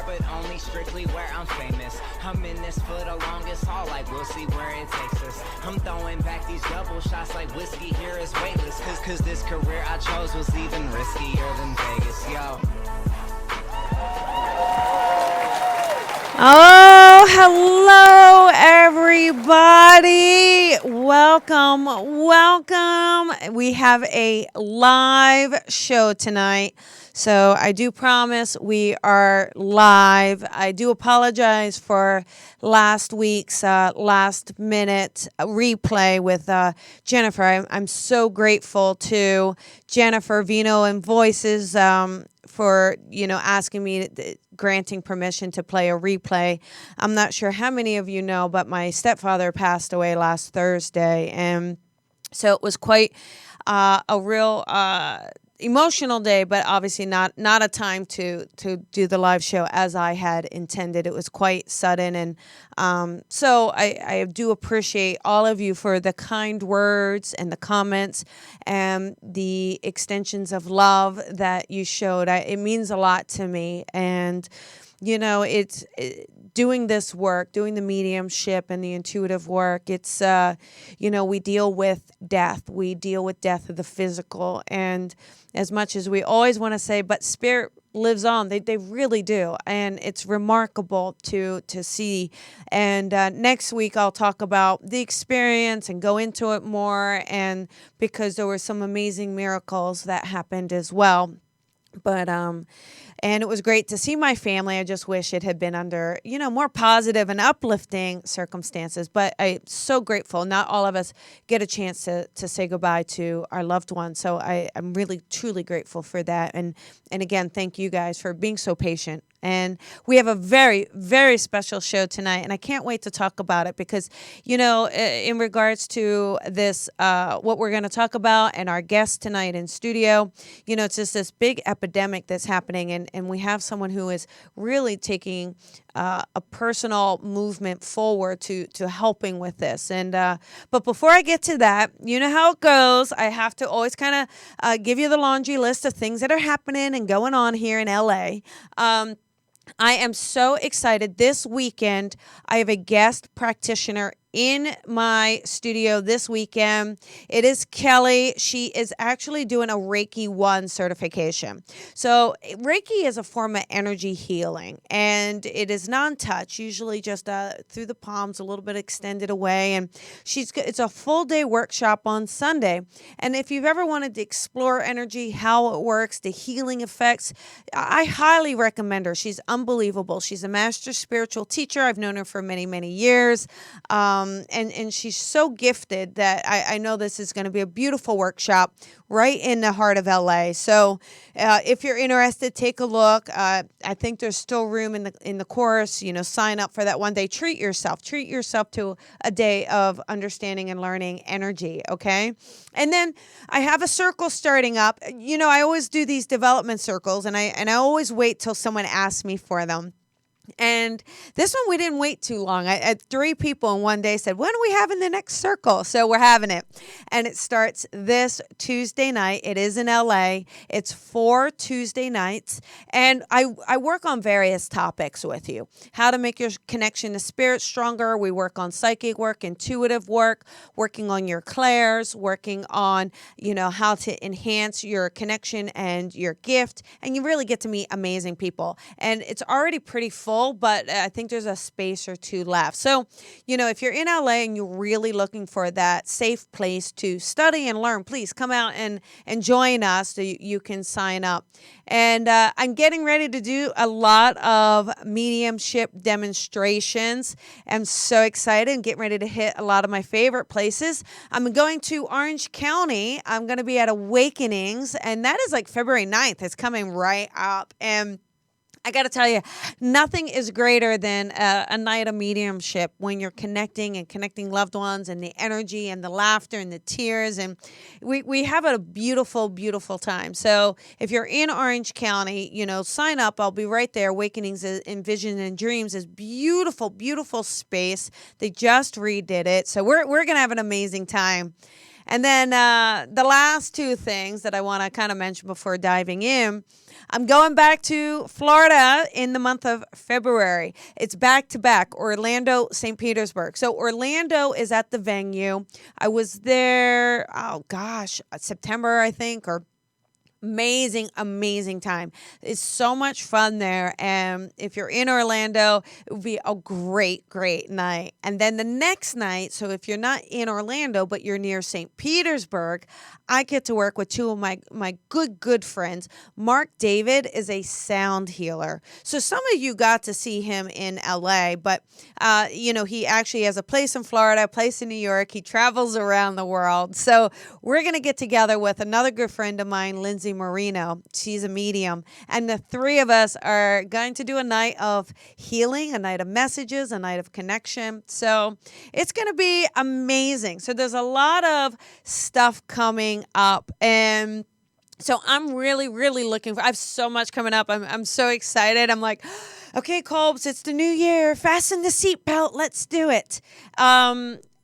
but only strictly where I'm famous. I'm in this for the longest haul, like we'll see where it takes us. I'm throwing back these double shots like whiskey here is weightless. Cause this career I chose was even riskier than Vegas, yo. Oh, hello, everybody. Welcome, welcome. We have a live show tonight. So I do promise we are live. I do apologize for last week's last minute replay with Jennifer. I'm so grateful to Jennifer Vino and Voices for, asking me, granting permission to play a replay. I'm not sure how many of you know, but my stepfather passed away last Thursday. And so it was quite a real emotional day, but obviously not a time to do the live show as I had intended. It was quite sudden, and so I do appreciate all of you for the kind words and the comments and the extensions of love that you showed. It means a lot to me, and it's doing this work, doing the mediumship and the intuitive work. It's we deal with death. We deal with death of the physical, and as much as we always want to say, but spirit lives on, they really do, and it's remarkable to see. And next week I'll talk about the experience and go into it more, and because there were some amazing miracles that happened as well. But and it was great to see my family. I just wish it had been under, more positive and uplifting circumstances. But I'm so grateful. Not all of us get a chance to say goodbye to our loved ones. So I'm really, truly grateful for that. And again, thank you guys for being so patient. And we have a very, very special show tonight, and I can't wait to talk about it because, in regards to this, what we're going to talk about and our guest tonight in studio, it's just this big epidemic that's happening, and we have someone who is really taking a personal movement forward to helping with this. And but before I get to that, you know how it goes. I have to always kind of give you the laundry list of things that are happening and going on here in LA. I am so excited. This weekend, I have a guest practitioner in my studio this weekend. It is Kelly. She is actually doing a Reiki 1 certification. So Reiki is a form of energy healing, and it is non-touch, usually just through the palms, a little bit extended away. And it's a full day workshop on Sunday. And if you've ever wanted to explore energy, how it works, the healing effects, I highly recommend her. She's unbelievable. She's a master spiritual teacher. I've known her for many, many years. And she's so gifted that I know this is going to be a beautiful workshop right in the heart of LA. So if you're interested, take a look. I think there's still room in the course. Sign up for that one day. Treat yourself to a day of understanding and learning energy. Okay. And then I have a circle starting up. I always do these development circles, and I always wait till someone asks me for them. And this one, we didn't wait too long. I had 3 people in one day said, when are we having the next circle? So we're having it. And it starts this Tuesday night. It is in LA. It's 4 Tuesday nights. And I work on various topics with you. How to make your connection to spirit stronger. We work on psychic work, intuitive work, working on your clairs, working on, how to enhance your connection and your gift. And you really get to meet amazing people. And it's already pretty full, but I think there's a space or 2 left. So, if you're in LA and you're really looking for that safe place to study and learn, please come out and join us so you can sign up. And I'm getting ready to do a lot of mediumship demonstrations. I'm so excited and getting ready to hit a lot of my favorite places. I'm going to Orange County. I'm going to be at Awakenings, and that is like February 9th. It's coming right up. And I got to tell you, nothing is greater than a night of mediumship when you're connecting loved ones, and the energy and the laughter and the tears. And we have a beautiful, beautiful time. So if you're in Orange County, sign up. I'll be right there. Awakenings in Vision and Dreams is beautiful, beautiful space. They just redid it. So we're going to have an amazing time. And then the last 2 things that I want to kind of mention before diving in. I'm going back to Florida in the month of February. It's back to back, Orlando, St. Petersburg. So Orlando is at the venue. I was there, September, I think, or amazing time. It's so much fun there. And if you're in Orlando, it would be a great night. And then the next night, so if you're not in Orlando, but you're near St. Petersburg, I get to work with two of my good friends. Mark David is a sound healer. So some of you got to see him in LA, but he actually has a place in Florida, a place in New York. He travels around the world. So we're going to get together with another good friend of mine, Lindsay Marino. She's a medium. And the three of us are going to do a night of healing, a night of messages, a night of connection. So it's going to be amazing. So there's a lot of stuff coming up. And so I'm really looking for, I have so much coming up. I'm so excited. I'm like, okay, Colbs, it's the new year. Fasten the seatbelt. Let's do it.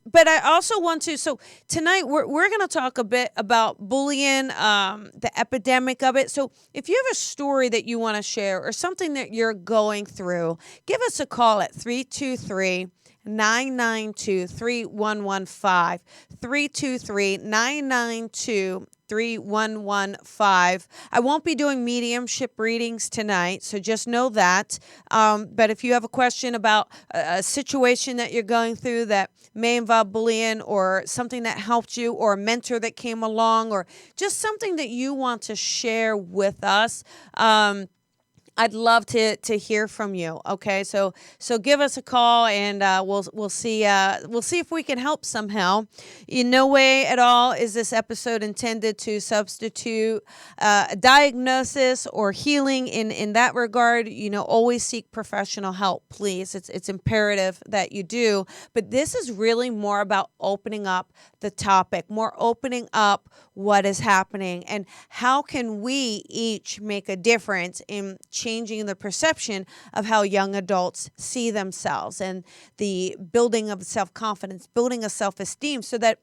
But I also want to, so tonight we're going to talk a bit about bullying, the epidemic of it. So if you have a story that you want to share or something that you're going through, give us a call at 323-992-3115, 323-992-3115. I won't be doing mediumship readings tonight, so just know that. But if you have a question about a situation that you're going through that may involve bullying or something that helped you or a mentor that came along or just something that you want to share with us, I'd love to hear from you. Okay, so give us a call and we'll see if we can help somehow. In no way at all is this episode intended to substitute a diagnosis or healing. In that regard, always seek professional help, please. It's imperative that you do. But this is really more about opening up the topic, more opening up what is happening, and how can we each make a difference in changing the perception of how young adults see themselves and the building of self-confidence, building a self-esteem, so that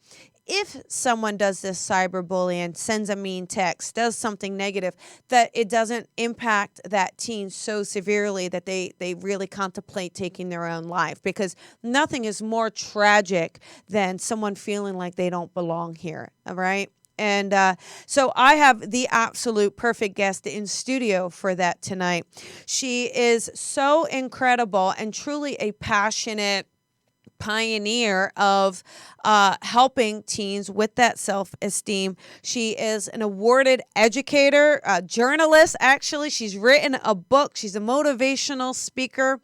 if someone does this cyberbullying, sends a mean text, does something negative, that it doesn't impact that teen so severely that they really contemplate taking their own life, because nothing is more tragic than someone feeling like they don't belong here, all right? And so I have the absolute perfect guest in studio for that tonight. She is so incredible and truly a passionate pioneer of helping teens with that self-esteem. She is an awarded educator, a journalist, actually. She's written a book. She's a motivational speaker,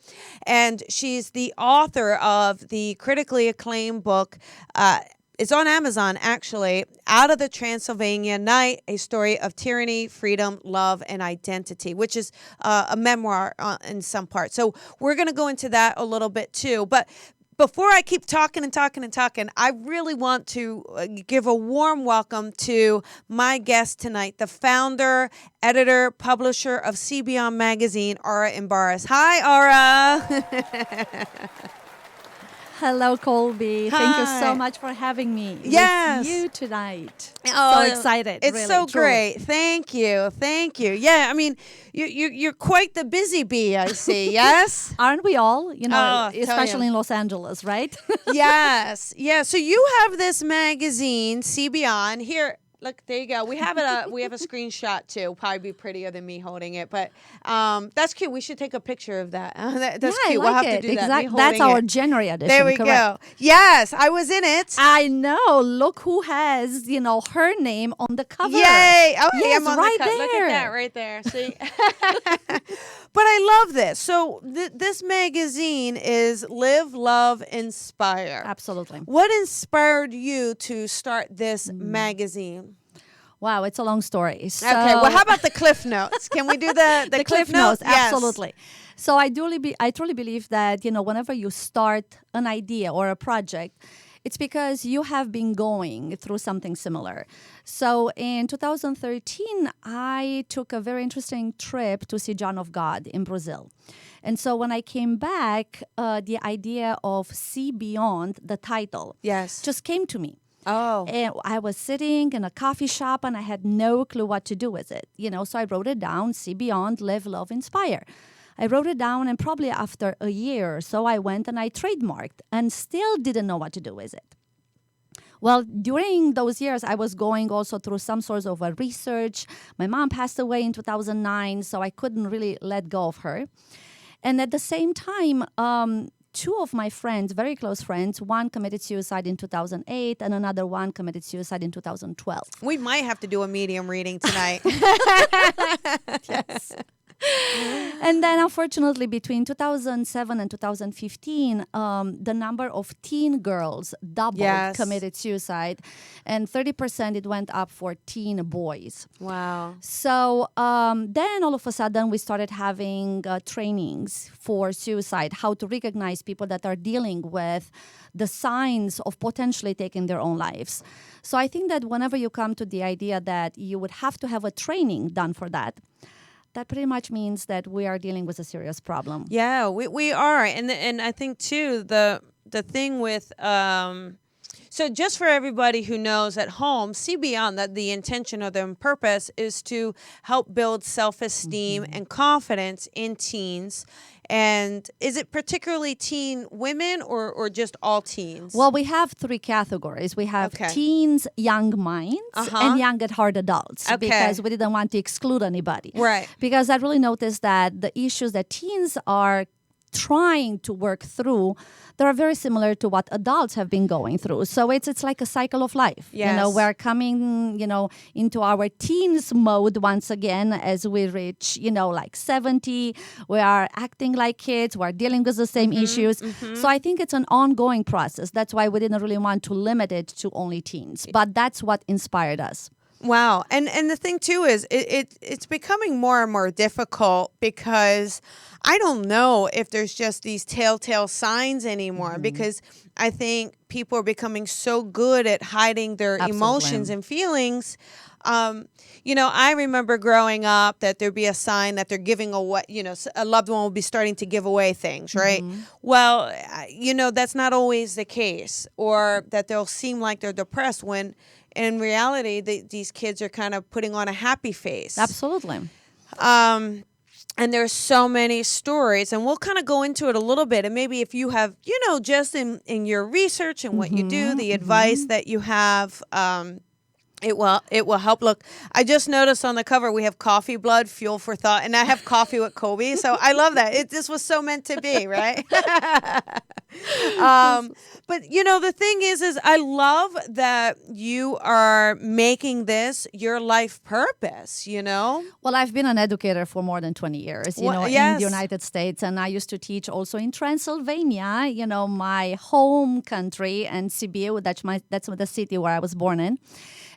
and she's the author of the critically acclaimed book, it's on Amazon, actually, Out of the Transylvania Night, a story of tyranny, freedom, love, and identity, which is a memoir in some parts. So we're going to go into that a little bit too. But before I keep talking, I really want to give a warm welcome to my guest tonight, the founder, editor, publisher of See Beyond magazine, Aura Imbarus. Hi, Aura. Hello, Colby. Hi. Thank you so much for having me Yes. with you tonight. Oh, so excited. It's really, so truly. great. Thank you. Yeah, I mean, you're quite the busy bee, I see. Yes? Aren't we all? Oh, especially in Los Angeles, right? Yes. Yeah. So you have this magazine, See Beyond. Here, look, there you go. We have it. We have a screenshot too. Probably be prettier than me holding it, but that's cute. We should take a picture of that. That's yeah, cute. I like We'll have it. to do that. Exactly. That's our January edition. There we go. Yes, I was in it. I know. Look who has, her name on the cover. Yay! Oh, yes, I'm on right the cover. there. Look at that right there. See. But I love this. So this magazine is Live, Love, Inspire. Absolutely. What inspired you to start this magazine? Wow, it's a long story. So, okay, well, how about the Cliff Notes? Can we do the Cliff Notes? Yes. Absolutely. So I truly believe that, whenever you start an idea or a project, it's because you have been going through something similar. So in 2013, I took a very interesting trip to see John of God in Brazil. And so when I came back, the idea of See Beyond, the title, Yes. just came to me. Oh. And I was sitting in a coffee shop and I had no clue what to do with it. So I wrote it down, see beyond, live, love, inspire. I wrote it down, and probably after a year or so, I went and I trademarked and still didn't know what to do with it. Well, during those years, I was going also through some sorts of research. My mom passed away in 2009, so I couldn't really let go of her. And at the same time, two of my friends, very close friends, one committed suicide in 2008 and another one committed suicide in 2012. We might have to do a medium reading tonight. Yes. And then, unfortunately, between 2007 and 2015, the number of teen girls doubled, committed suicide, and 30% it went up for teen boys. Wow. So then all of a sudden we started having trainings for suicide, how to recognize people that are dealing with the signs of potentially taking their own lives. So I think that whenever you come to the idea that you would have to have a training done for that, that pretty much means that we are dealing with a serious problem. Yeah, we are. And I think, too, the thing with... So just for everybody who knows at home, see beyond that the intention of the purpose is to help build self-esteem and confidence in teens. And is it particularly teen women or just all teens? Well, we have three categories. We have teens, young minds, and young at heart adults, because we didn't want to exclude anybody. Right. Because I really noticed that the issues that teens are trying to work through, they are very similar to what adults have been going through. So it's like a cycle of life. Yes. We're coming, into our teens mode once again as we reach, like 70. We are acting like kids. We're dealing with the same issues. So I think it's an ongoing process. That's why we didn't really want to limit it to only teens. But that's what inspired us. Wow. And the thing, too, is it's becoming more and more difficult because I don't know if there's just these telltale signs anymore, because I think people are becoming so good at hiding their emotions and feelings. I remember growing up that there'd be a sign that they're giving away, a loved one will be starting to give away things, right? Well, that's not always the case, or that they'll seem like they're depressed when in reality, these kids are kind of putting on a happy face. Absolutely. And there's so many stories, and we'll kind of go into it a little bit. And maybe if you have, just in your research and what you do, the advice that you have, it will help. Look, I just noticed on the cover we have coffee blood, fuel for thought, and I have coffee with Colby, so I love that. This was so meant to be, right? But the thing is I love that you are making this your life purpose. Well, I've been an educator for more than 20 years, in the United States, and I used to teach also in Transylvania, my home country, and Sibiu, that's the city where I was born in.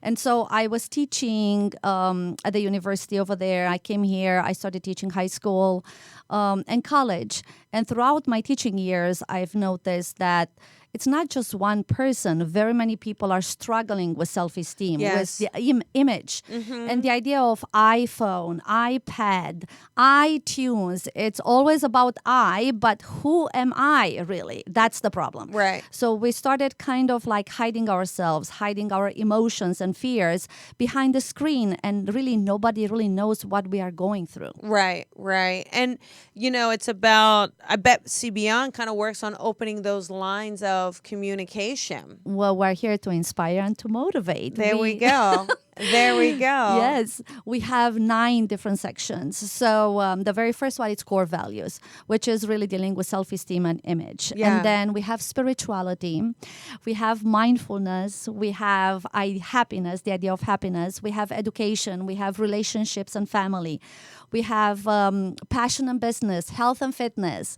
And so I was teaching at the university over there. I came here. I started teaching high school and college. And throughout my teaching years, I've noticed that it's not just one person. Very many people are struggling with self-esteem, with the image. And the idea of iPhone, iPad, iTunes, it's always about I, but who am I really? That's the problem. Right. So we started kind of like hiding ourselves, hiding our emotions and fears behind the screen, and really nobody really knows what we are going through. Right. And, it's about, I bet CBN kind of works on opening those lines of communication. Well, we're here to inspire and to motivate. There we go. There we go. Yes, we have 9 different sections. So the very first one is core values, which is really dealing with self-esteem and image. Yeah. And then we have spirituality, we have mindfulness, we have happiness, the idea of happiness, we have education, we have relationships and family, we have passion and business, health and fitness.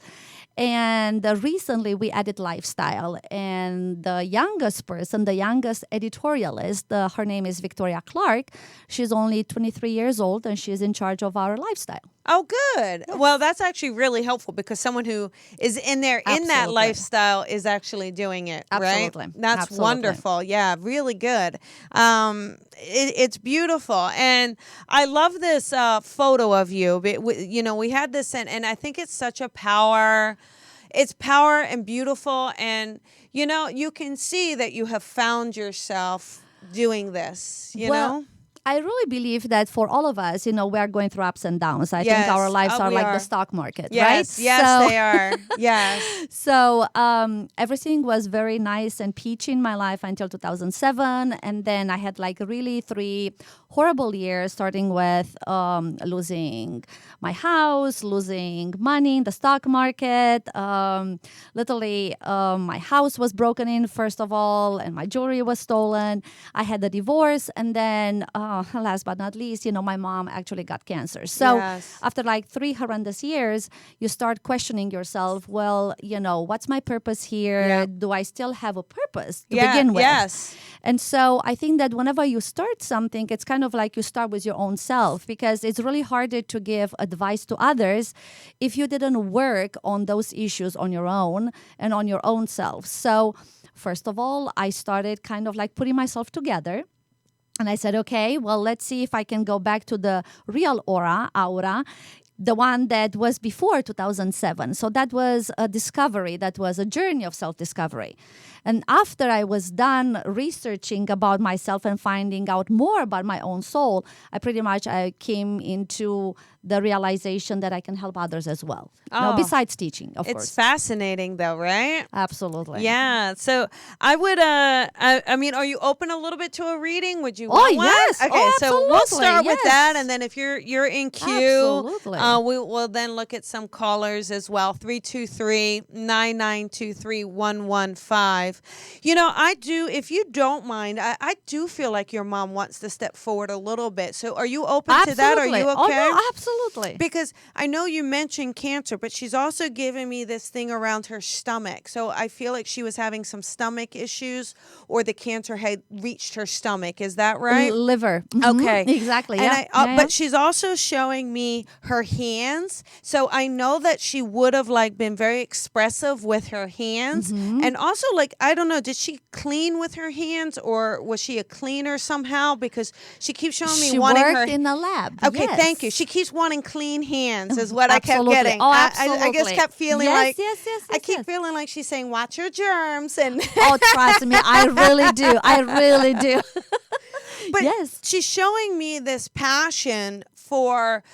And recently we added lifestyle, and the youngest person, the youngest editorialist, her name is Victoria Clark. She's only 23 years old, and she's in charge of our lifestyle. Oh, good. Yes. Well, that's actually really helpful, because someone who is in there in that lifestyle is actually doing it, Absolutely. Right? That's Absolutely. wonderful. Yeah, really good. It's beautiful. And I love this photo of you. We had this, and I think it's such a power. it's power and beautiful. And, you know, you can see that you have found yourself doing this, you know? I really believe that for all of us, you know, we are going through ups and downs. I think Yes. our lives Oh, are we like are. the stock market, Yes, right? yes, they are. Yes. So everything was very nice and peachy in my life until 2007. And then I had like really 3 horrible years, starting with losing my house, losing money in the stock market. Literally, my house was broken in, first of all, and my jewelry was stolen. I had a divorce. And then last but not least, you know, my mom actually got cancer. So Yes. after like 3 horrendous years, you start questioning yourself, well, you know, what's my purpose here? Yeah. Do I still have a purpose to Yeah, begin with? yes. And so I think that whenever you start something, it's kind of like you start with your own self, because it's really harder to give advice to others if you didn't work on those issues on your own and on your own self. So first of all, I started kind of like putting myself together. And I said, okay, well, let's see if I can go back to the real aura, the one that was before 2007. So that was a discovery. That was a journey of self-discovery. And after I was done researching about myself and finding out more about my own soul, I came into the realization that I can help others as well. Oh. Besides teaching, of It's course. fascinating though, right? Absolutely. Yeah. So I would, I mean, are you open a little bit to a reading? Would you Oh, want one? yes. Okay. Oh, so we'll absolutely. start with that. Yes. And then if you're in queue, Absolutely. we will then look at some callers as well. 323-992-3115. You know, I do, if you don't mind, I do feel like your mom wants to step forward a little bit. So are you open to that? Are you okay? Oh, no, absolutely. Because I know you mentioned cancer, but she's also given me this thing around her stomach. So I feel like she was having some stomach issues, or the cancer had reached her stomach. Is that right? Liver. Mhm. Okay. Exactly. And Yeah. But she's also showing me her hands. So I know that she would have like been very expressive with her hands. Mm-hmm. And also, like, I don't know, did she clean with her hands, or was she a cleaner somehow? Because she keeps showing me She wanting worked her in a lab. Okay, yes. thank you. She keeps wanting clean hands, is what I kept Absolutely. getting. Oh, I just absolutely. kept feeling Yes, like yes, I keep yes. feeling like she's saying, "Watch your germs," and Oh, trust me, I really do. I really do. but yes. she's showing me this passion for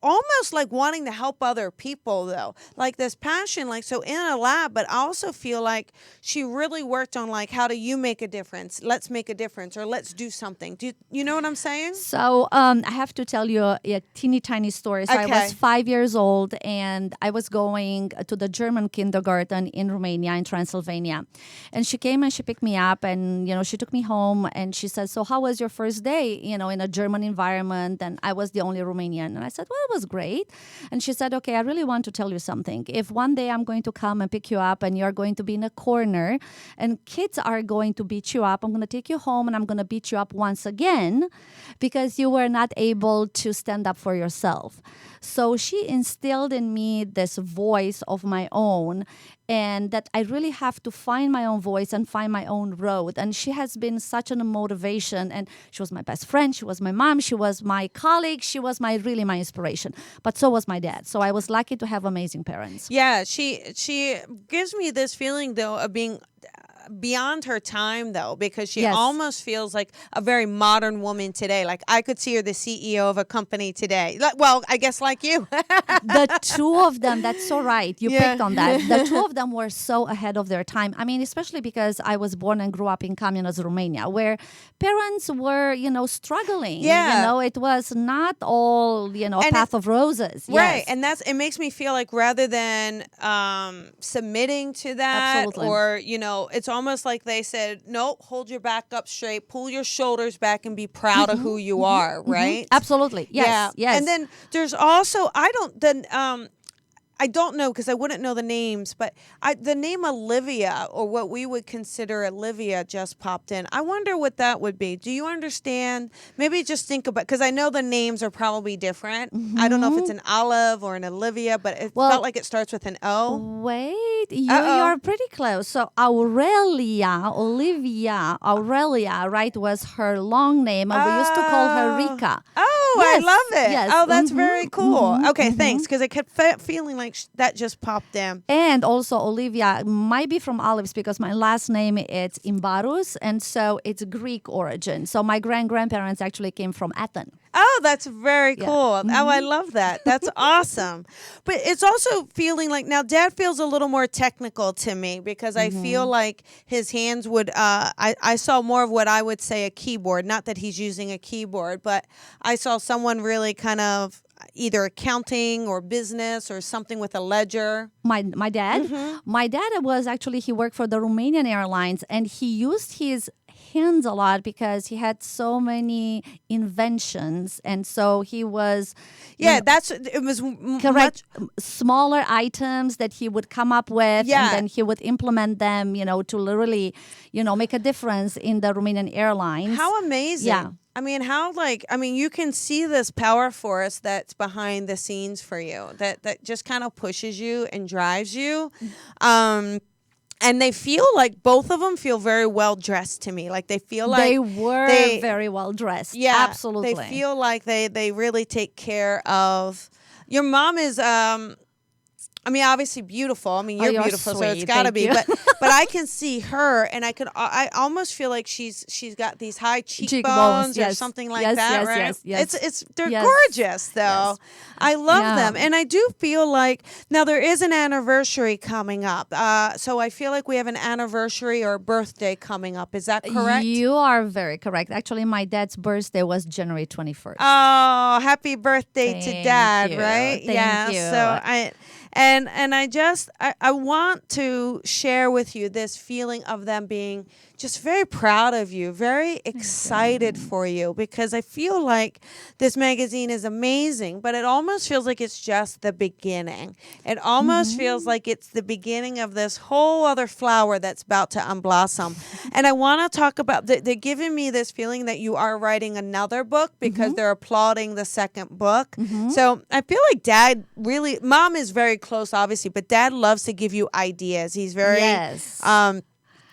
almost like wanting to help other people, though, like this passion, like, so in a lab. But I also feel like she really worked on like, how do you make a difference? Let's make a difference, or let's do something. Do you know what I'm saying? So I have to tell you a teeny tiny story. So I Okay. was 5 years old, and I was going to the German kindergarten in Romania, in Transylvania. And she came and she picked me up, and, you know, she took me home, and she said, so how was your first day, you know, in a German environment? And I was the only Romanian. And I said, well, it was great. And she said, okay, I really want to tell you something. If one day I'm going to come and pick you up, and you're going to be in a corner and kids are going to beat you up, I'm going to take you home and I'm going to beat you up once again because you were not able to stand up for yourself. So she instilled in me this voice of my own, and that I really have to find my own voice and find my own road. And she has been such a motivation, and she was my best friend, she was my mom, she was my colleague, she was really my inspiration. But so was my dad. So I was lucky to have amazing parents. Yeah, she gives me this feeling though of being beyond her time, though, because she Yes. almost feels like a very modern woman today. Like I could see her the CEO of a company today. Well, I guess like you. The two of them, that's so right. You Yeah. picked on that. The two of them were so ahead of their time. I mean, especially because I was born and grew up in communist Romania, where parents were, you know, struggling. Yeah. You know, it was not all, you know, a And path of roses. Right. Yes. And it makes me feel like rather than submitting to that, Absolutely. or, you know, it's almost like they said, no, hold your back up straight, pull your shoulders back, and be proud of who you are, right? Absolutely. Yes. Yeah. Yes. And then there's also, I don't know because I wouldn't know the names, but the name Olivia, or what we would consider Olivia, just popped in. I wonder what that would be. Do you understand? Maybe just think about, because I know the names are probably different. I don't know if it's an Olive or an Olivia, but it felt like it starts with an O. Wait, you're pretty close. So Aurelia, right, was her long name, and we used to call her Rika. Oh, Oh, I Yes, love it. yes. Oh, that's very cool. Okay, mm-hmm. thanks. Because I kept feeling like that just popped in. And also, Olivia might be from Olives because my last name is Imbarus, and so it's Greek origin. So my grandparents actually came from Athens. Oh, that's very Yeah. cool. Oh, I love that. That's awesome. But it's also feeling like now Dad feels a little more technical to me because I feel like his hands would, I saw more of what I would say a keyboard. Not that he's using a keyboard, but I saw someone really kind of either accounting or business or something with a ledger. My dad, my dad was actually, he worked for the Romanian Airlines, and he used his hands a lot because he had so many inventions, and so he was It was correct smaller items that he would come up with, Yeah. and then he would implement them, to literally, make a difference in the Romanian Airlines. How amazing. Yeah. I mean, you can see this power force that's behind the scenes for you that just kind of pushes you and drives you. And they feel like both of them feel very well dressed to me. Like they feel like they were very well dressed. Yeah, Absolutely. They feel like they really take care of. Your mom is obviously beautiful. I mean, you're beautiful, so it's sweet. got to Thank be. you. But I can see her, and I almost feel like she's got these high cheekbones or yes. something like Yes, that, yes, right? yes. They're Yes. gorgeous, though. Yes. I love Yeah. them, and I do feel like now there is an anniversary coming up. So I feel like we have an anniversary or birthday coming up. Is that correct? You are very correct. Actually, my dad's birthday was January 21st. Oh, happy birthday to Thank Dad, you. right? Thank you. So I want to share with you this feeling of them being just very proud of you, very excited for you, because I feel like this magazine is amazing, but it almost feels like it's just the beginning. It almost feels like it's the beginning of this whole other flower that's about to unblossom. And I want to talk about, they're giving me this feeling that you are writing another book because they're applauding the second book. So I feel like Dad really, Mom is very close, obviously, but Dad loves to give you ideas. He's very, Yes.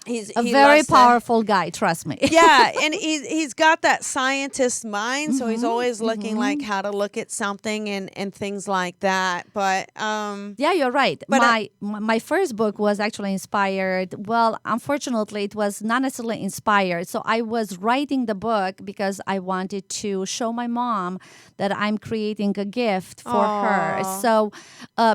he very loves to- powerful guy, trust me. yeah, and he's got that scientist mind, so he's always looking like how to look at something and things like that. But Yeah, you're right. But My first book was actually inspired. Well, unfortunately, it was not necessarily inspired. So I was writing the book because I wanted to show my mom that I'm creating a gift for her. So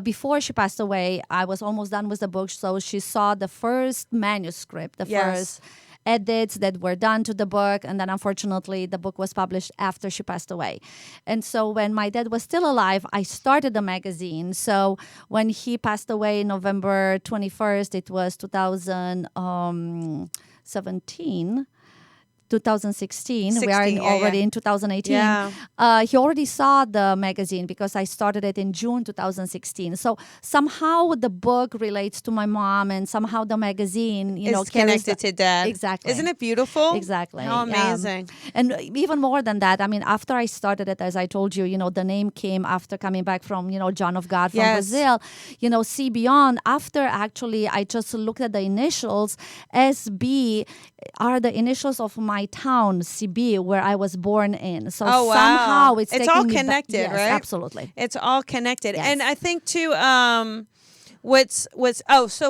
before she passed away, I was almost done with the book. So she saw the first manuscript, the first edits that were done to the book, and then unfortunately the book was published after she passed away. And so when my dad was still alive, I started the magazine. So when he passed away November 21st, it was 2016. 2016. We are already in 2018. Yeah. He already saw the magazine because I started it in June 2016. So somehow the book relates to my mom, and somehow the magazine, is carries connected to Dad. Exactly. Isn't it beautiful? Exactly. How amazing. And even more than that, I mean, after I started it, as I told you, the name came after coming back from, John of God from Brazil. See Beyond, after actually I just looked at the initials, SB are the initials of my town, CB, where I was born in. So somehow it's all taking me connected, yes, right? Absolutely. It's all connected. Yes. And I think too, so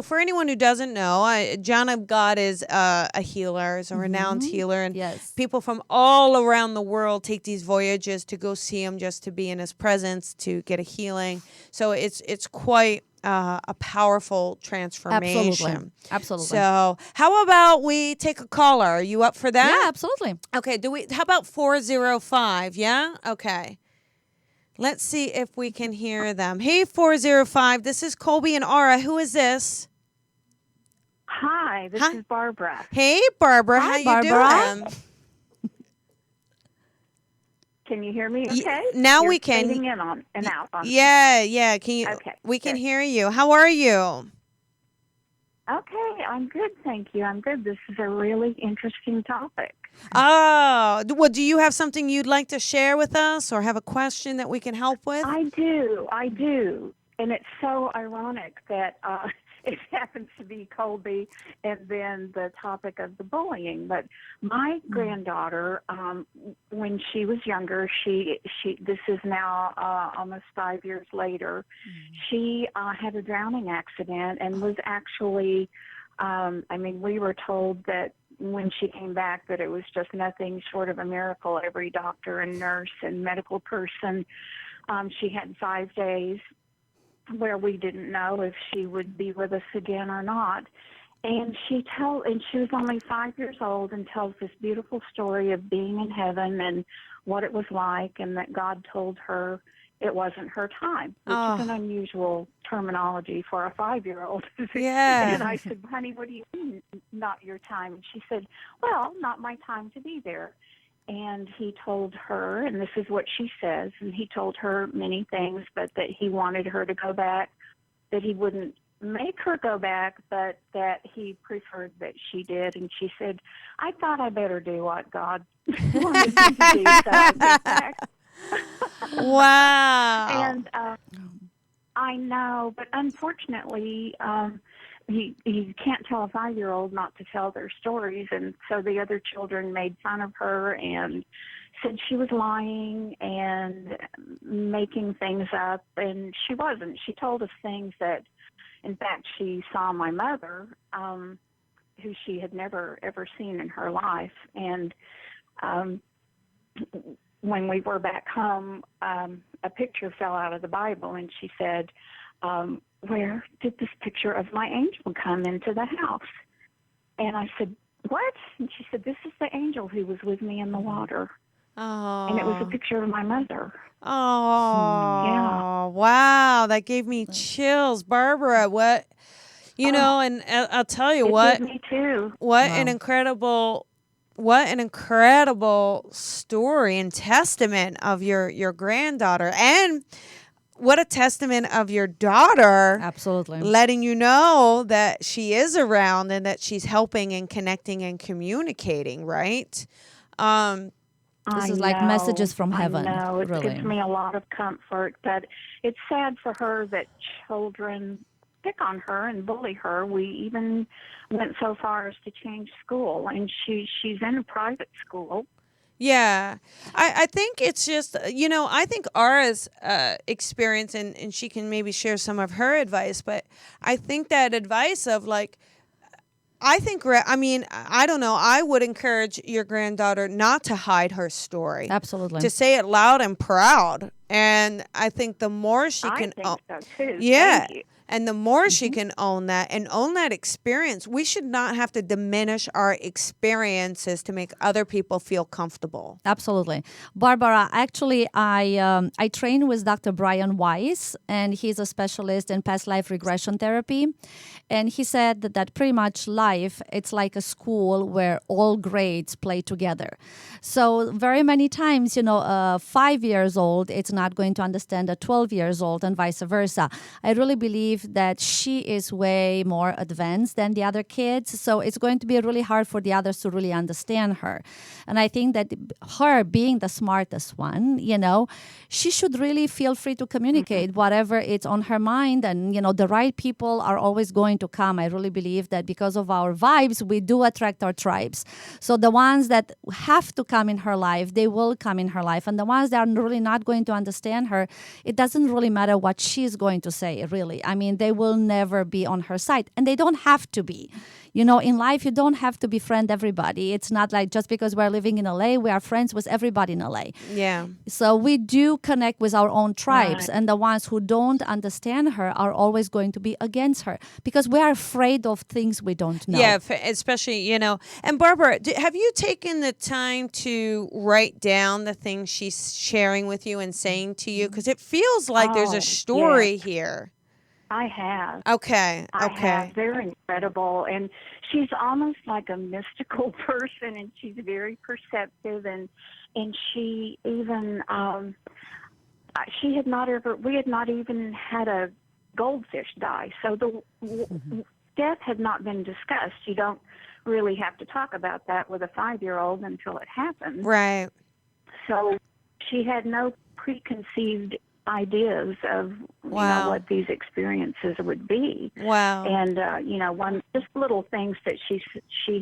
for anyone who doesn't know, John of God is a healer, is a renowned healer, and people from all around the world take these voyages to go see him, just to be in his presence, to get a healing. So it's quite a powerful transformation. Absolutely. So how about we take a caller? Are you up for that? Yeah, absolutely. Okay, how about 405, yeah? Okay. Let's see if we can hear them. Hey, 405, this is Colby and Aura. Who is this? Hi, this is Barbara. Hey, Barbara. Hi, how Barbara. you doing? Can you hear me okay? Now You're we can. fading in on and out on Yeah. Can you? Okay, We can good. hear you. How are you? Okay, I'm good, thank you. I'm good. This is a really interesting topic. Oh, well, do you have something you'd like to share with us, or have a question that we can help with? I do. and it's so ironic that it happens to be Colby and then the topic of the bullying. But my granddaughter, when she was younger, she this is now almost 5 years later, she had a drowning accident and was actually, we were told that when she came back that it was just nothing short of a miracle. Every doctor and nurse and medical person, she had 5 days where we didn't know if she would be with us again or not. And she was only 5 years old and tells this beautiful story of being in heaven and what it was like, and that God told her it wasn't her time, which is an unusual terminology for a 5-year-old. Yeah. And I said, honey, what do you mean not your time? And she said, well, not my time to be there. And he told her, and this is what she says, and he told her many things, but that he wanted her to go back, that he wouldn't make her go back, but that he preferred that she did. And she said, I thought I better do what God wanted me to do, so I went back. Wow. And I know, but unfortunately, you can't tell a 5-year-old not to tell their stories, and so the other children made fun of her and said she was lying and making things up, and she wasn't. She told us things that, in fact, she saw my mother, who she had never, ever seen in her life, and when we were back home, a picture fell out of the Bible, and she said, where did this picture of my angel come into the house? And I said, what? And she said, this is the angel who was with me in the water. Oh. And it was a picture of my mother. Oh. Yeah. Wow. That gave me chills. Barbara, what, and I'll tell you what. Did me too. What an incredible story and testament of your granddaughter, and what a testament of your daughter. Absolutely. Letting you know that she is around and that she's helping and connecting and communicating, right? This is like messages from heaven. I know. It really. gives me a lot of comfort, but it's sad for her that children pick on her and bully her. We even went so far as to change school, and she's in a private school. Yeah, I think it's just, I think Ara's experience, and she can maybe share some of her advice, but I think that advice of I don't know, I would encourage your granddaughter not to hide her story. Absolutely. To say it loud and proud. And I think the more she can... I think so too. Yeah. Thank you. And the more she can own that and own that experience, we should not have to diminish our experiences to make other people feel comfortable. Absolutely. Barbara, actually, I train with Dr. Brian Weiss, and he's a specialist in past life regression therapy. And he said that pretty much life, it's like a school where all grades play together. So very many times, a 5 years old, it's not going to understand a 12 years old and vice versa. I really believe that she is way more advanced than the other kids, so it's going to be really hard for the others to really understand her. And I think that her being the smartest one, she should really feel free to communicate whatever is on her mind, and the right people are always going to come. I really believe that because of our vibes, we do attract our tribes. So the ones that have to come in her life, they will come in her life, and the ones that are really not going to understand her, it doesn't really matter what she's going to say, really. They will never be on her side, and they don't have to be. In life, you don't have to befriend everybody. It's not like just because we're living in LA, we are friends with everybody in LA. Yeah. So we do connect with our own tribes, and the ones who don't understand her are always going to be against her because we are afraid of things we don't know. Yeah, especially, And Barbara, have you taken the time to write down the things she's sharing with you and saying to you? Because it feels like there's a story here. I have. Okay. I have. They're incredible. And she's almost like a mystical person, and she's very perceptive. And she even, we had not even had a goldfish die. So death had not been discussed. You don't really have to talk about that with a 5-year-old until it happens. Right. So she had no preconceived ideas of Wow. what these experiences would be. Wow. And one just little things that she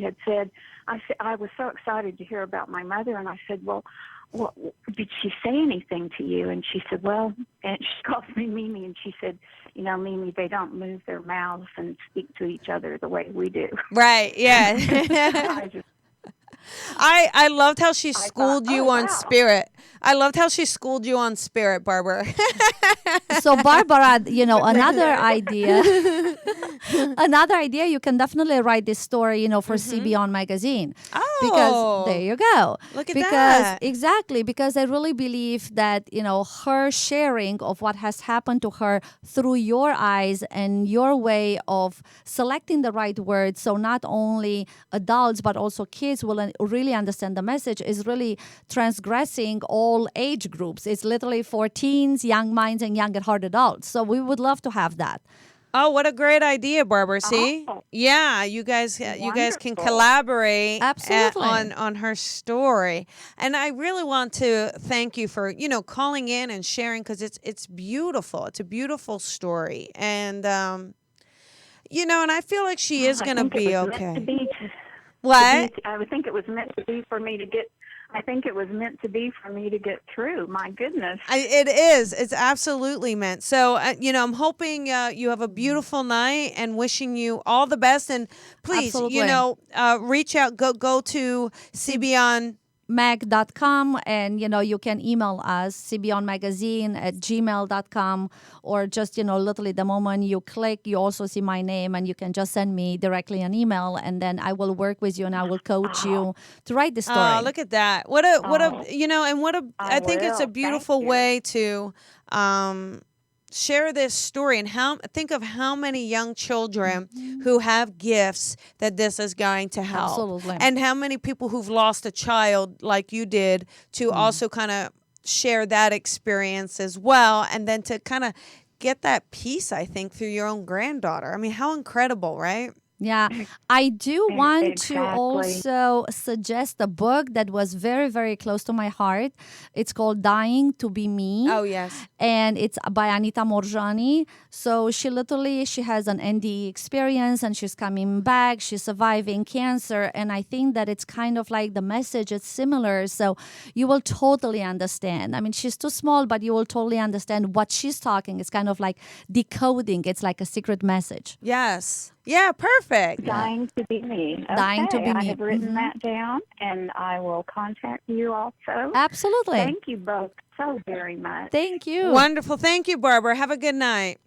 had said. I was so excited to hear about my mother, and I said, well, did she say anything to you? And she said, well, and she calls me Mimi, and she said, Mimi, they don't move their mouths and speak to each other the way we do. Right. Yeah. I just I loved how she I schooled thought, you oh, on wow. spirit. I loved how she schooled you on spirit, Barbara. So Barbara, another idea. Another idea, you can definitely write this story, for CB on magazine. Oh. Because there you go. Look at because that. Exactly, because I really believe that, her sharing of what has happened to her through your eyes and your way of selecting the right words, so not only adults but also kids will really understand the message, is really transgressing all age groups. It's literally for teens, young minds, and young at heart adults. So we would love to have that. Oh, what a great idea, Barbara. See? Oh. Yeah, you guys can Wonderful. collaborate Absolutely. on her story. And I really want to thank you for, calling in and sharing, because it's beautiful. It's a beautiful story. And and I feel like she is going to be okay. What? I would think it was meant to be for me to get. I think it was meant to be for me to get through. My goodness. It is. It's absolutely meant. So, I'm hoping you have a beautiful night and wishing you all the best. And please, Absolutely. reach out. Go to CB mag.com, and you can email us cbonmagazine@gmail.com, or just literally the moment you click, you also see my name, and you can just send me directly an email, and then I will work with you and I will coach you to write the story. Oh, look at that. I think it's a will. beautiful Thank you. way to share this story, and think of how many young children who have gifts that this is going to help. Absolutely. And how many people who've lost a child like you did to also kind of share that experience as well, and then to kind of get that peace, I think, through your own granddaughter. I mean, how incredible, right? Yeah, I do want to Exactly. also suggest a book that was very, very close to my heart. It's called Dying to Be Me. Oh, yes. And it's by Anita Morjani. So she has an NDE experience, and she's coming back. She's surviving cancer. And I think that it's kind of like the message is similar. So you will totally understand. I mean, she's too small, but you will totally understand what she's talking. It's kind of like decoding. It's like a secret message. Yes. Yeah, perfect. Dying to be me. Dying to Okay, be I me. have written that down, and I will contact you also. Absolutely. Thank you both so very much. Thank you. Wonderful. Thank you, Barbara. Have a good night.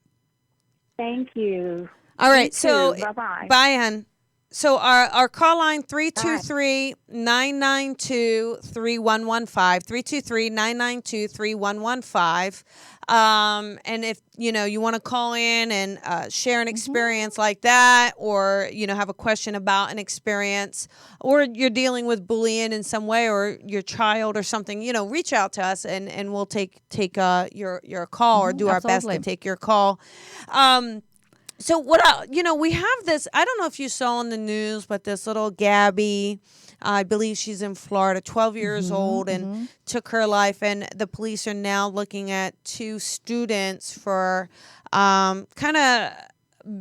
Thank you. All right. You So, too. Bye-bye. bye, hon. So our call line 323-992-3115, 323-992-3115. And if you want to call in and share an experience like that, or have a question about an experience, or you're dealing with bullying in some way, or your child or something, reach out to us, and we'll take your call, or do our best to Absolutely. take your call. So we have this, I don't know if you saw in the news, but this little Gabby, I believe she's in Florida, 12 years old, and took her life. And the police are now looking at 2 students for kind of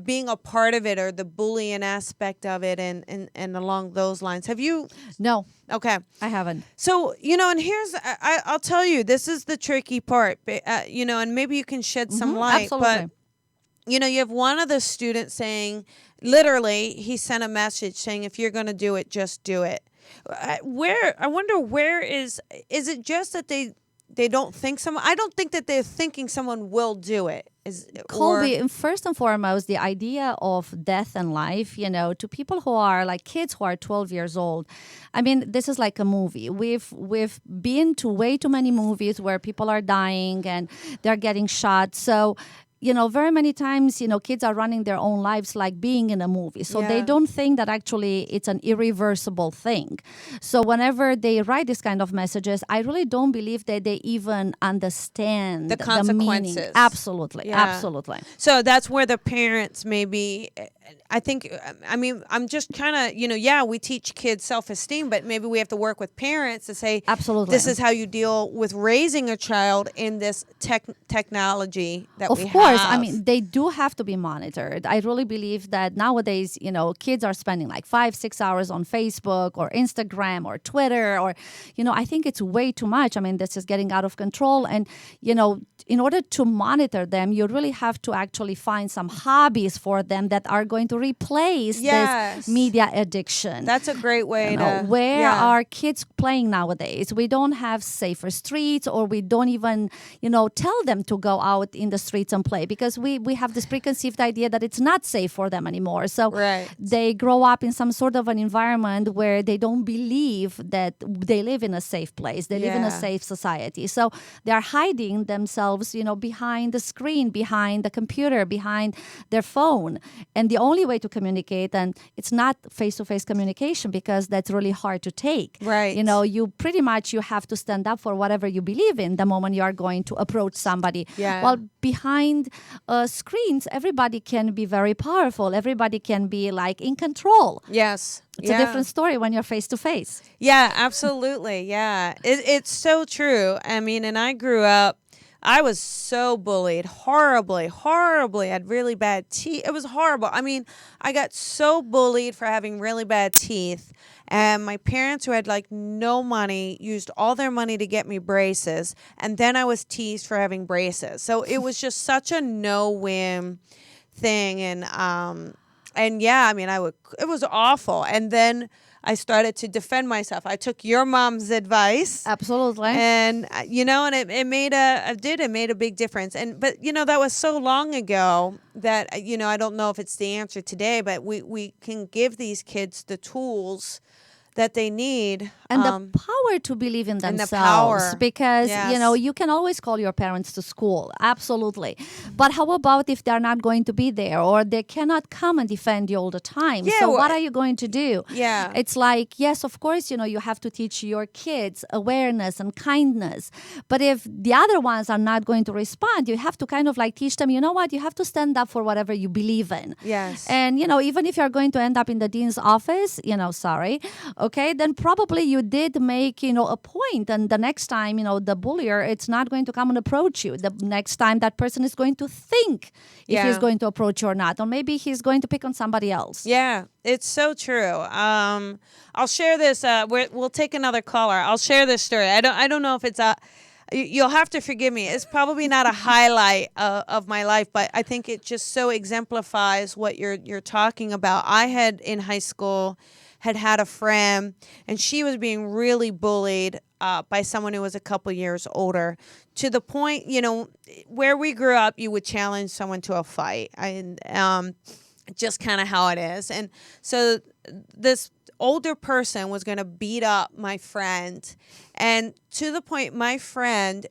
being a part of it, or the bullying aspect of it, and along those lines. Have you? No, Okay. I haven't. So, and here's, I'll tell you, this is the tricky part, and maybe you can shed some light. Absolutely. But you have one of the students saying, literally, he sent a message saying, if you're going to do it, just do it. I wonder where is it just that they don't think I don't think that they're thinking someone will do it. Colby, first and foremost, the idea of death and life, to people who are like kids who are 12 years old. I mean, this is like a movie. We've been to way too many movies where people are dying and they're getting shot. So very many times, kids are running their own lives like being in a movie. So they don't think that actually it's an irreversible thing. So whenever they write this kind of messages, I really don't believe that they even understand the meaning. consequences. Absolutely. Yeah. Absolutely. So that's where the parents maybe I think, I mean, I'm just kind of, yeah, we teach kids self-esteem, but maybe we have to work with parents to say, Absolutely. this is how you deal with raising a child in this technology that we have. Of course, I mean, they do have to be monitored. I really believe that nowadays, kids are spending like 5-6 hours on Facebook or Instagram or Twitter, or, I think it's way too much. I mean, this is getting out of control. And, in order to monitor them, you really have to actually find some hobbies for them that are going to replace this media addiction. That's a great way to... Where are kids playing nowadays? We don't have safer streets, or we don't even, tell them to go out in the streets and play, because we have this preconceived idea that it's not safe for them anymore. So they grow up in some sort of an environment where they don't believe that they live in a safe place. They live in a safe society. So they're hiding themselves, behind the screen, behind the computer, behind their phone. And the only way to communicate, and it's not face-to-face communication, because that's really hard to take. Right. You pretty much, you have to stand up for whatever you believe in the moment you are going to approach somebody. Yeah. While behind screens, everybody can be very powerful. Everybody can be like in control. Yes. It's a different story when you're face to face. Yeah, absolutely. Yeah. It's so true. I mean, and I grew up, I was so bullied, horribly. I had really bad teeth. It was horrible. I mean, I got so bullied for having really bad teeth. And my parents, who had like no money, used all their money to get me braces. And then I was teased for having braces. So it was just such a no-win thing. And yeah, I mean, it was awful. And then I started to defend myself. I took your mom's advice. Absolutely. And, and it made a big difference. But that was so long ago that, I don't know if it's the answer today, but we can give these kids the tools that they need. And the power to believe in themselves. And the power. Because, you can always call your parents to school. Absolutely. But how about if they're not going to be there, or they cannot come and defend you all the time? Yeah, so what are you going to do? Yeah. It's like, yes, of course, you have to teach your kids awareness and kindness. But if the other ones are not going to respond, you have to kind of like teach them, you know what, you have to stand up for whatever you believe in. Yes. And, even if you're going to end up in the dean's office, sorry, okay, then probably you did make, a point. And the next time, the bullier, it's not going to come and approach you. The next time that person is going to think if he's going to approach you or not. Or maybe he's going to pick on somebody else. Yeah, it's so true. I'll share this. We'll take another caller. I'll share this story. I don't know if it's you'll have to forgive me. It's probably not a highlight of my life, but I think it just so exemplifies what you're talking about. I had in high school had a friend, and she was being really bullied by someone who was a couple years older, to the point, where we grew up, you would challenge someone to a fight, and just kind of how it is. And so this older person was going to beat up my friend, and to the point my friend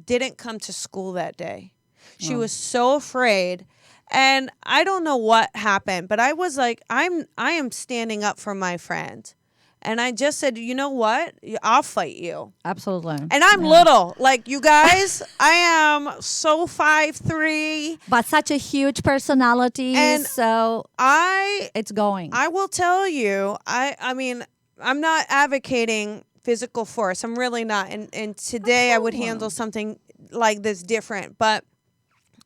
didn't come to school that day. She was so afraid. And I don't know what happened, but I was like, I am standing up for my friend. And I just said, you know what? I'll fight you. Absolutely. And I'm little. Like, you guys, I am so 5'3". But such a huge personality. And so it's going. I will tell you, I mean, I'm not advocating physical force. I'm really not. And today I would handle something like this different. But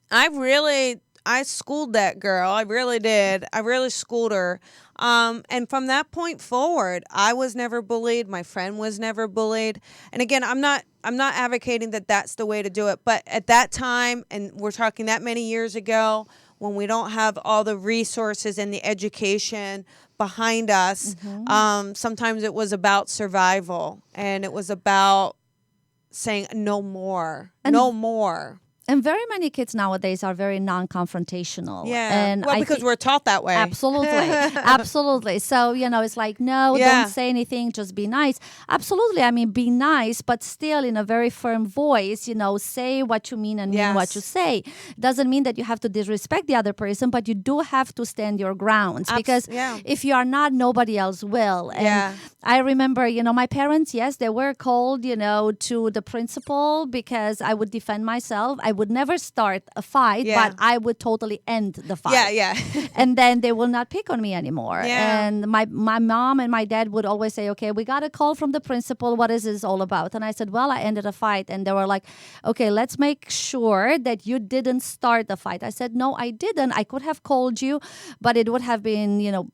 I schooled that girl. I really did. I really schooled her. And from that point forward, I was never bullied. My friend was never bullied. And again, I'm not advocating that that's the way to do it. But at that time, and we're talking that many years ago, when we don't have all the resources and the education behind us, sometimes it was about survival, and it was about saying no more, no more. And very many kids nowadays are very non-confrontational. Yeah. And because we're taught that way. Absolutely. Absolutely. So, it's like, no, don't say anything, just be nice. Absolutely. I mean, be nice, but still in a very firm voice, say what you mean and mean what you say. Doesn't mean that you have to disrespect the other person, but you do have to stand your grounds. Because if you are not, nobody else will. And I remember, my parents, yes, they were called, to the principal because I would defend myself. I would never start a fight, Yeah. but I would totally end the fight. Yeah. And then they will not pick on me anymore. Yeah. And my mom and my dad would always say, okay, we got a call from the principal. What is this all about? And I said, well, I ended a fight. And they were like, okay, let's make sure that you didn't start the fight. I said, no, I didn't. I could have called you, but it would have been,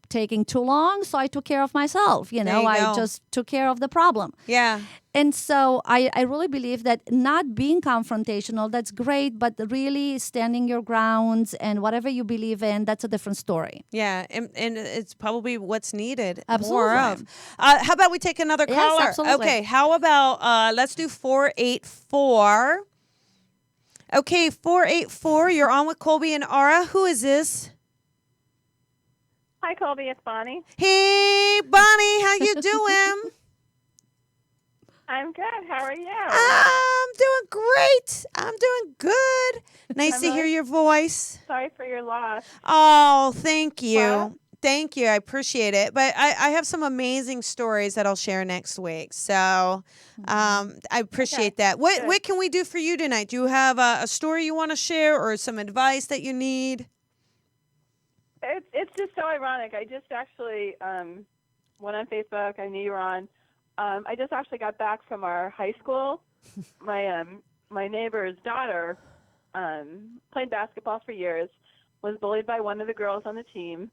taking too long. So I took care of myself. you I go. just took care of the problem. Yeah. And so I really believe that not being confrontational, that's great, but really standing your grounds and whatever you believe in, that's a different story. Yeah, and it's probably what's needed Absolutely. more of. How about we take another Yes, caller? absolutely. Okay, how about let's do 484. Okay, 484, you're on with Colby and Ara. Who is this? Hi, Colby. It's Bonnie. Hey, Bonnie, how you doing? I'm good. How are you? I'm doing great. I'm doing good. Nice to hear your voice. Sorry for your loss. Oh, thank you. What? Thank you. I appreciate it. But I have some amazing stories that I'll share next week. So I appreciate that. What can we do for you tonight? Do you have a story you want to share or some advice that you need? It's just so ironic. I just actually went on Facebook. I knew you were on. I just actually got back from our high school. My neighbor's daughter played basketball for years, was bullied by one of the girls on the team.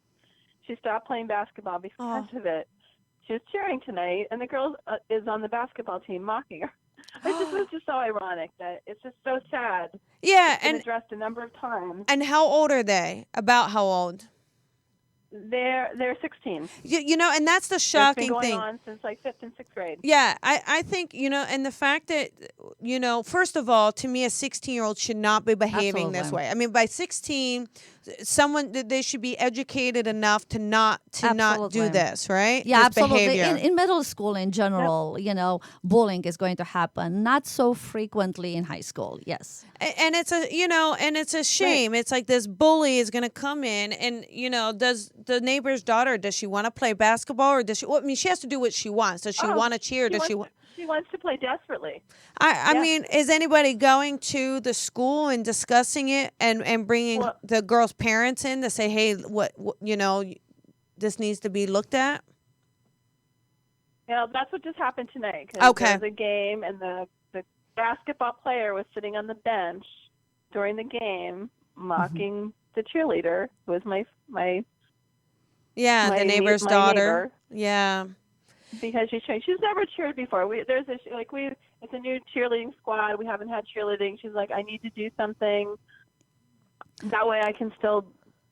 She stopped playing basketball because of it. She was cheering tonight, and the girl is on the basketball team mocking her. It was just so ironic that it's just so sad. Yeah, It's been and addressed a number of times. and how old are they? About how old? They're 16. And that's the It's shocking been going thing. on since like 5th and 6th grade. Yeah, I think, and the fact that, first of all, to me, a 16-year-old should not be behaving this Absolutely. way. I mean, by 16, they should be educated enough to not do Absolutely. this, right? Yeah, This absolutely. behavior. In middle school in general, bullying is going to happen. Not so frequently in high school. Yes. And it's a shame. It's like this bully is going to come in and, does the neighbor's daughter, does she want to play basketball or does she, she has to do what she wants. Does she want to cheer? She wants to play desperately. I mean, is anybody going to the school and discussing it and bringing the girl's parents in to say, hey, what this needs to be looked at? That's what just happened tonight. 'Cause Okay. there was a game, and the basketball player was sitting on the bench during the game, mocking the cheerleader, who was my The neighbor's daughter. neighbor, Yeah. because she's never cheered before. It's a new cheerleading squad. We haven't had cheerleading. She's like, I need to do something. That way I can still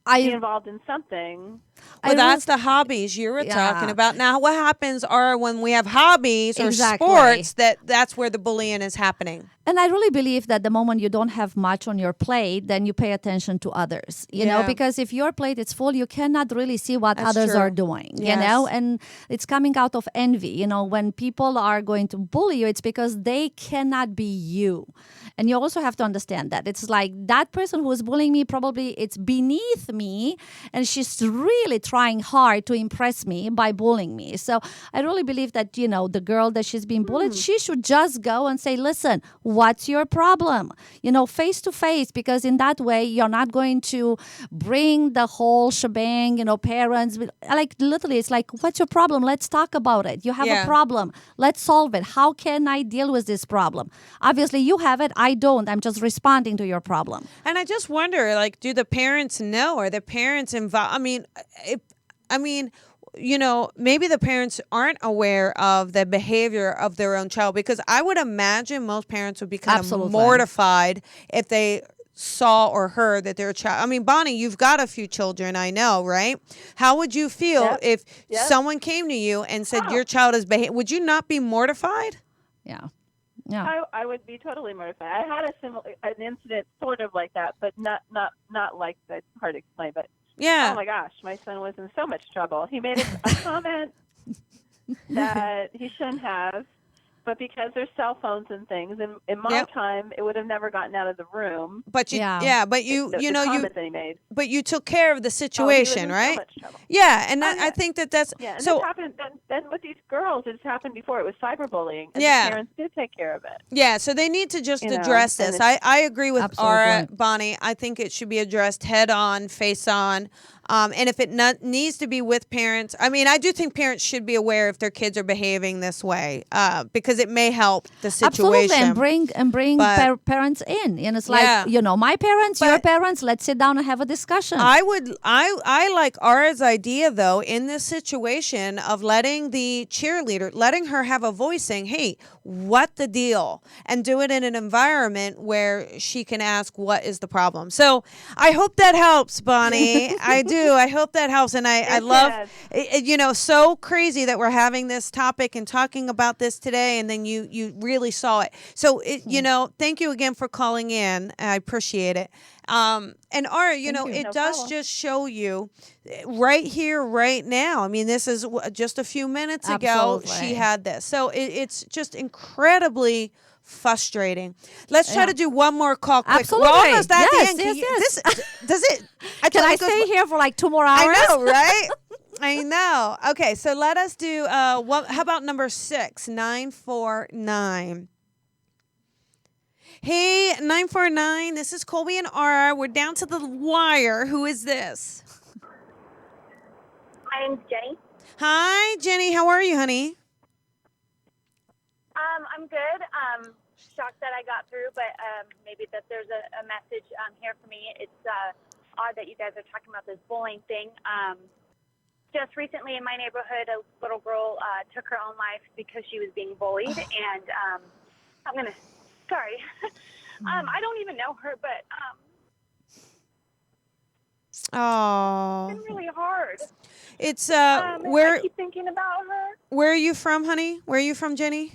be involved in something. Well, that's the hobbies you were talking about. Now, what happens are when we have hobbies or Exactly. sports, that's where the bullying is happening. And I really believe that the moment you don't have much on your plate, then you pay attention to others, because if your plate is full, you cannot really see what That's others true. are doing, Yes. and it's coming out of envy. When people are going to bully you, it's because they cannot be you. And you also have to understand that it's like that person who is bullying me, probably it's beneath me, and she's really trying hard to impress me by bullying me. So I really believe that, the girl that she's being bullied, she should just go and say, listen, what's your problem? Face to face, because in that way, you're not going to bring the whole shebang, parents. Like literally, it's like, what's your problem? Let's talk about it. You have a problem. Let's solve it. How can I deal with this problem? Obviously, you have it. I don't. I'm just responding to your problem. And I just wonder, do the parents know? Are the parents involved? Maybe the parents aren't aware of the behavior of their own child, because I would imagine most parents would be kind Absolutely. of mortified if they saw or heard that their child. I mean, Bonnie, you've got a few children, I know, right? How would you feel if someone came to you and said your child is behaving? Would you not be mortified? Yeah. Yeah. I would be totally mortified. I had an incident sort of like that, but not like that. Hard to explain, but Yeah. oh my gosh, my son was in so much trouble. He made a comment that he shouldn't have, But because there's cell phones and things, and in my Yep. time, it would have never gotten out of the room. But but you The know, comment that he made. but you took care of the Oh, he was situation, in so right? much trouble. Yeah, and Oh, I yeah. think that's Yeah, and so. this happened then with these girls. It's happened before. It was cyberbullying, and Yeah. the parents did take care of it. Yeah, so they need to just You know, address and this. I agree with Ara, Absolutely. Bonnie. I think it should be addressed head on, face on. And if it needs to be with parents, I mean, I do think parents should be aware if their kids are behaving this way, because it may help the situation. Absolutely, and bring But- parents in. And it's Yeah. like, my parents, your But- parents. Let's sit down and have a discussion. I like Ara's idea though in this situation of letting the cheerleader, letting her have a voice, saying, "Hey, what the deal?" and do it in an environment where she can ask, "What is the problem?" So I hope that helps, Bonnie. I do. I hope that helps, and I love, so crazy that we're having this topic and talking about this today, and then you really saw it. So thank you again for calling in. I appreciate it. And Ara, it No does problem. just show you right here, right now. I mean, this is just a few minutes ago Absolutely. she had this. So it's just incredibly frustrating. Let's try to do one more call quick. Absolutely. We're almost at the Yes, end. yes. Does it? Can I stay here for like 2 more hours? I know, right? I know. Okay, so let us do, how about number 6, 949. Hey, 949, this is Colby and Ara. We're down to the wire. Who is this? My name's Jenny. Hi, Jenny. How are you, honey? I'm good. Shocked that I got through, but maybe that there's a message here for me. It's odd that you guys are talking about this bullying thing. Just recently in my neighborhood, a little girl took her own life because she was being bullied, and sorry. I don't even know her, but Oh, it's been really hard. it's I keep thinking about her. where are you from, honey? Where are you from, Jenny?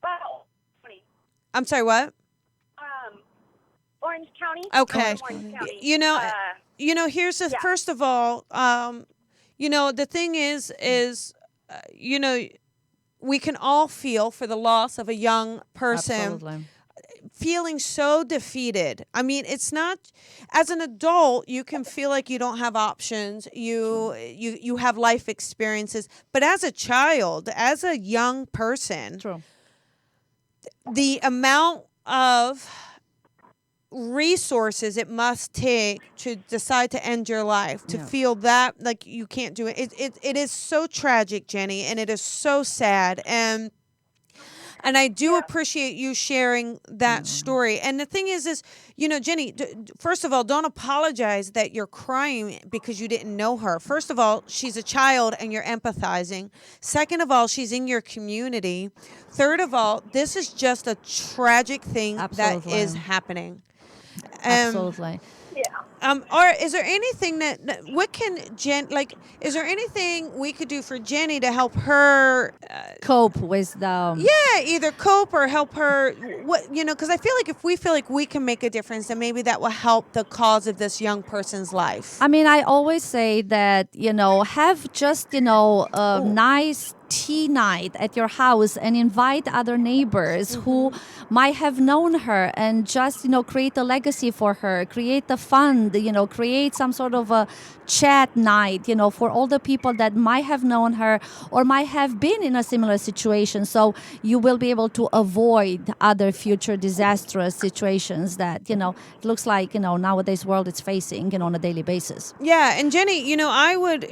Well, I'm sorry, what? Orange County. Okay. Orange County. Here's the first of all, the thing is, we can all feel for the loss of a young person. Absolutely. Feeling so defeated. I mean, it's not, as an adult, you can feel like you don't have options. You have life experiences, but as a child, as a young person, True. the amount of resources it must take to decide to end your life, to feel that like you can't do it. It is so tragic, Jenny, and it is so sad. And I do appreciate you sharing that story. And the thing is, Jenny, first of all, don't apologize that you're crying because you didn't know her. First of all, she's a child and you're empathizing. Second of all, she's in your community. Third of all, this is just a tragic thing that is happening. Absolutely. Or is there anything is there anything we could do for Jenny to help her Cope with the... either cope or help her, because I feel like if we feel like we can make a difference, then maybe that will help the cause of this young person's life. I mean, I always say that, have just, a nice tea night at your house and invite other neighbors who might have known her, and just, create a legacy for her, create a fund, create some sort of a chat night, for all the people that might have known her or might have been in a similar situation. So you will be able to avoid other future disastrous situations that, it looks like, nowadays world is facing, on a daily basis. Yeah. And Jenny, I would,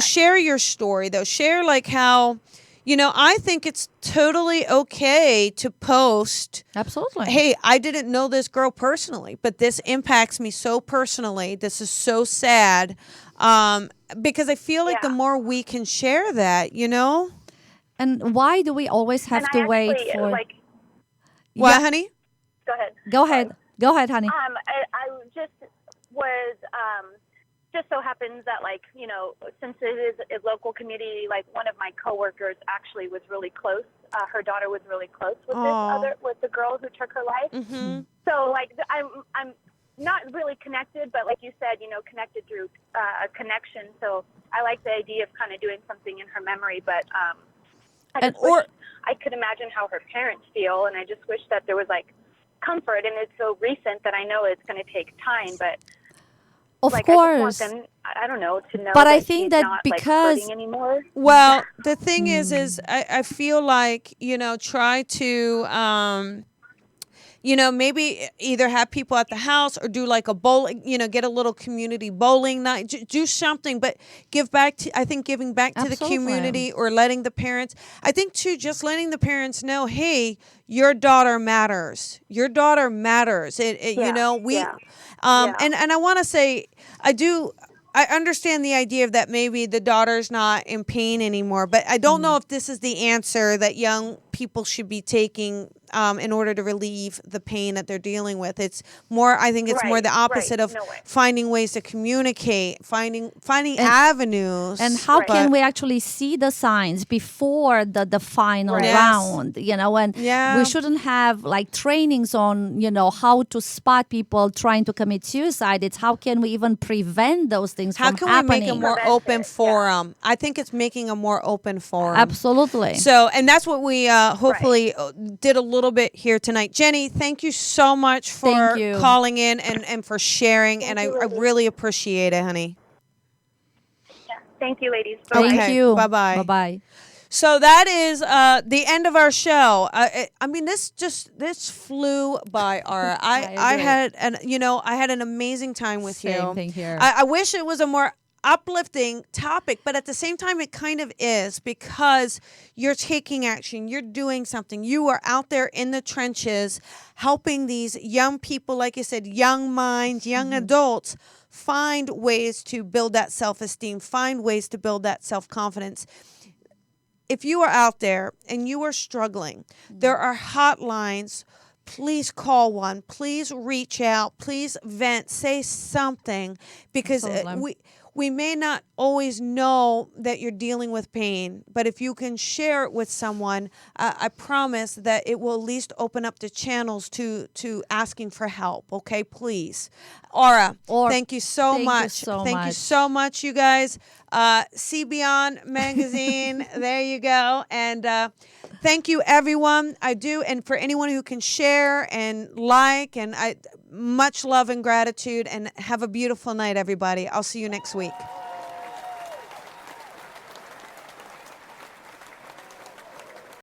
share your story though. Share like how, I think it's totally okay to post. Absolutely. Hey, I didn't know this girl personally, but this impacts me so personally. This is so sad. Because I feel like the more we can share that, And why do we always have to wait for... What, honey? Go ahead. Go ahead. Go ahead, honey. I just was just so happens that since it is a local community, one of my coworkers actually was really close. Her daughter was really close with the girl who took her life. Mm-hmm. So I'm not really connected, but like you said, connected through a connection. So I like the idea of kind of doing something in her memory, but And wish I could imagine how her parents feel, and I just wish that there was like comfort. And it's so recent that I know it's going to take time, but of like course. I just want them, I don't know, to know But that I think she's that not like because hurting anymore. Well, the thing is I feel like, try to, maybe either have people at the house or do like a bowling, get a little community bowling night, do something, but giving back to the Absolutely. community, or letting the parents, I think too, just letting the parents know, hey, your daughter matters. Your daughter matters. And I want to say, I understand the idea of that maybe the daughter's not in pain anymore, but I don't know if this is the answer that young people should be taking in order to relieve the pain that they're dealing with. It's more, I think it's more the opposite of No way. finding ways to communicate, finding avenues. And how Right. can we actually see the signs before the final Right. round? And Yeah. we shouldn't have like trainings on, how to spot people trying to commit suicide. It's how can we even prevent those things How from can happening? we make a more Prevent open it, yeah. forum? I think it's making a more open forum. Absolutely. So, and that's what we hopefully did a little bit here tonight. Jenny, thank you so much for Thank you. calling in and for sharing. And I you, ladies. really appreciate it, honey. Yeah. Thank you, ladies. Bye. Thank Okay, you. bye-bye. Bye-bye. So that is the end of our show. This flew by, Aura. I agree. had an amazing time with you. Same thing here. I wish it was a more uplifting topic, but at the same time it kind of is, because you're taking action, you're doing something, you are out there in the trenches helping these young people, like you said, young minds, young adults, find ways to build that self-esteem, find ways to build that self-confidence. If you are out there and you are struggling, there are hotlines. Please call one. Please reach out. Please vent. Say something, because we may not always know that you're dealing with pain, but if you can share it with someone, I promise that it will at least open up the channels to asking for help. Okay, please. Aura, thank you so thank you much. so Thank you much. so much, you guys. See Beyond Magazine. There you go. And thank you, everyone. I do. And for anyone who can share and like, and much love and gratitude, and have a beautiful night, everybody. I'll see you next week.